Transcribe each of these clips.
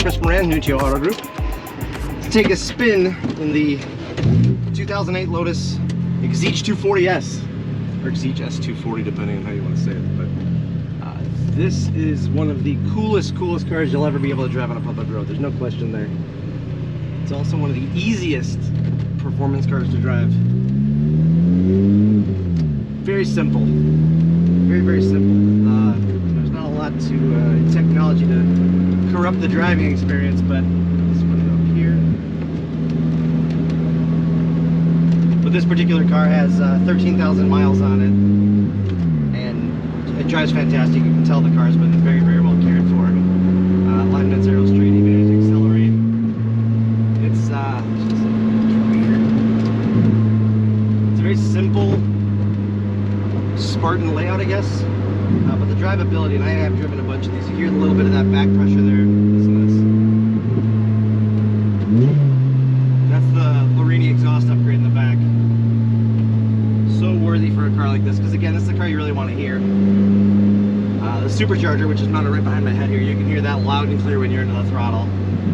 Chris Moran, New Auto Group, to take a spin in the 2008 Lotus Exige 240S, or Exige S240 depending on how you want to say it. But this is one of the coolest cars you'll ever be able to drive on a public road. There's no question there. It's also one of the easiest performance cars to drive. Very simple. Very simple. There's not a lot to technology to corrupt the driving experience, but let's put it up here. But this particular car has 13,000 miles on it, and it drives fantastic. You can tell the car's been very well cared for. Alignment's aero straight, even as you accelerate. It's a very simple, Spartan layout, I guess. But the drivability, and I have driven a bunch of these, you hear a little bit of that back pressure there. Listen to this. That's the Lorini exhaust upgrade in the back. So worthy for a car like this, because again, this is the car you really want to hear. The Supercharger, which is mounted right behind my head here, you can hear that loud and clear when you're into the throttle.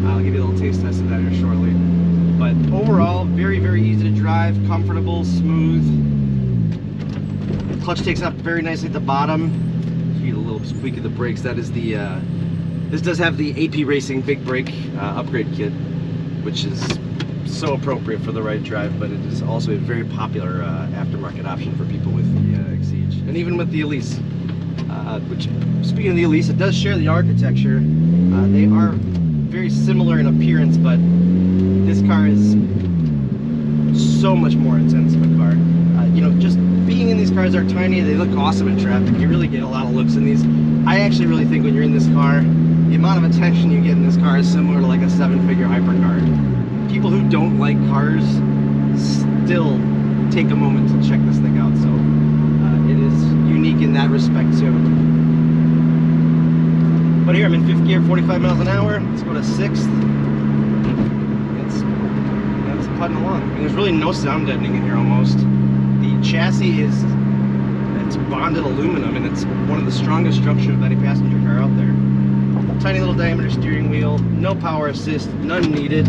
I'll give you a little taste test of that here shortly. But overall, very easy to drive, comfortable, smooth. Clutch takes up very nicely at the bottom. You get a little squeak of the brakes. That is the, this does have the AP Racing Big Brake upgrade kit, which is so appropriate for the right drive, but it is also a very popular aftermarket option for people with the Exige. And even with the Elise, which, speaking of the Elise, it does share the architecture. They are very similar in appearance, but this car is so much more intense of a car. You know, just being in these cars are tiny, they look awesome in traffic. You really get a lot of looks in these. I actually really think when you're in this car, the amount of attention you get in this car is similar to like a 7-figure hypercar. People who don't like cars still take a moment to check this thing out, so it is unique in that respect too. But here I'm in 5th gear, 45 miles an hour. Let's go to 6th. It's putting along. I mean, there's really no sound deadening in here almost. The chassis is bonded aluminum, and it's one of the strongest structures of any passenger car out there. Tiny little diameter steering wheel, no power assist, none needed.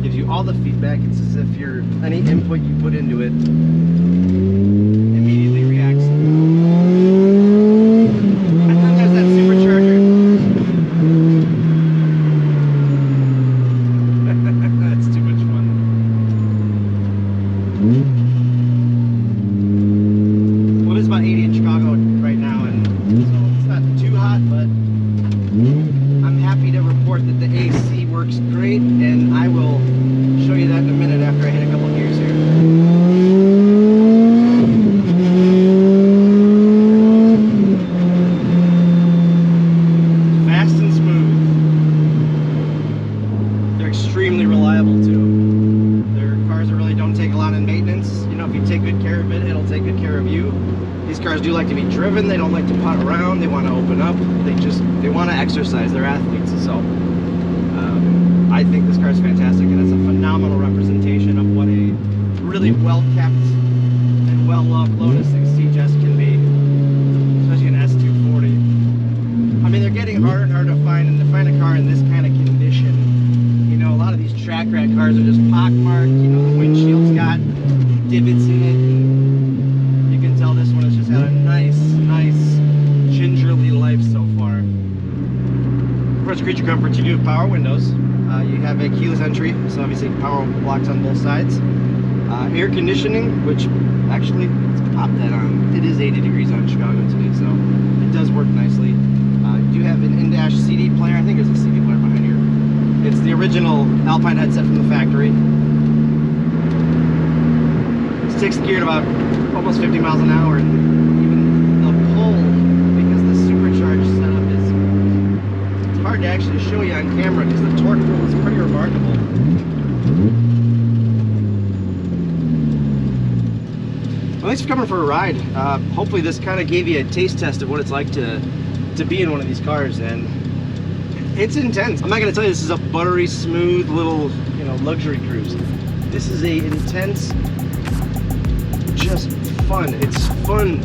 Gives you all the feedback. It's as if any input you put into it immediately reacts. And then there's that supercharger. That's too much fun. Well, it's about 80 in Chicago right now, and so it's not too hot, but I'm happy to report that the AC works great, and I will show you that in a minute after I hit a couple of gears here. Fast and smooth. They're extremely reliable too. They're cars that really don't take a lot of maintenance. You know, if you take good care of it, it'll take good care of you. These cars do like to be driven. They don't like to putt around. They want to open up. They want to exercise. They're athletes. So I think this car is fantastic, and it's a phenomenal representation of what a really well-kept and well-loved Lotus Exige S can be, especially an S240. I mean, they're getting harder and harder to find, and to find a car in this kind of condition. You know, a lot of these track rat cars are just pockmarked. You know, the windshield's got divots in it. And you can tell this one has just had a nice gingerly life so far. Of course, creature comforts, you do have power windows. You have a keyless entry, so obviously power locks on both sides. Air conditioning, which actually, let's pop that on. It is 80 degrees out in Chicago today, so it does work nicely. You do have an in-dash CD player. I think there's a CD player behind here. It's the original Alpine headset from the factory. It's 6th geared about almost 50 miles an hour, and even the pull, because the supercharged setup is hard to actually show you on camera because the torque pull is pretty remarkable. Well, thanks for coming for a ride. Hopefully this kind of gave you a taste test of what it's like to be in one of these cars, and it's intense. I'm not going to tell you this is a buttery smooth little, you know, luxury cruise. This is a intense, just fun. It's fun.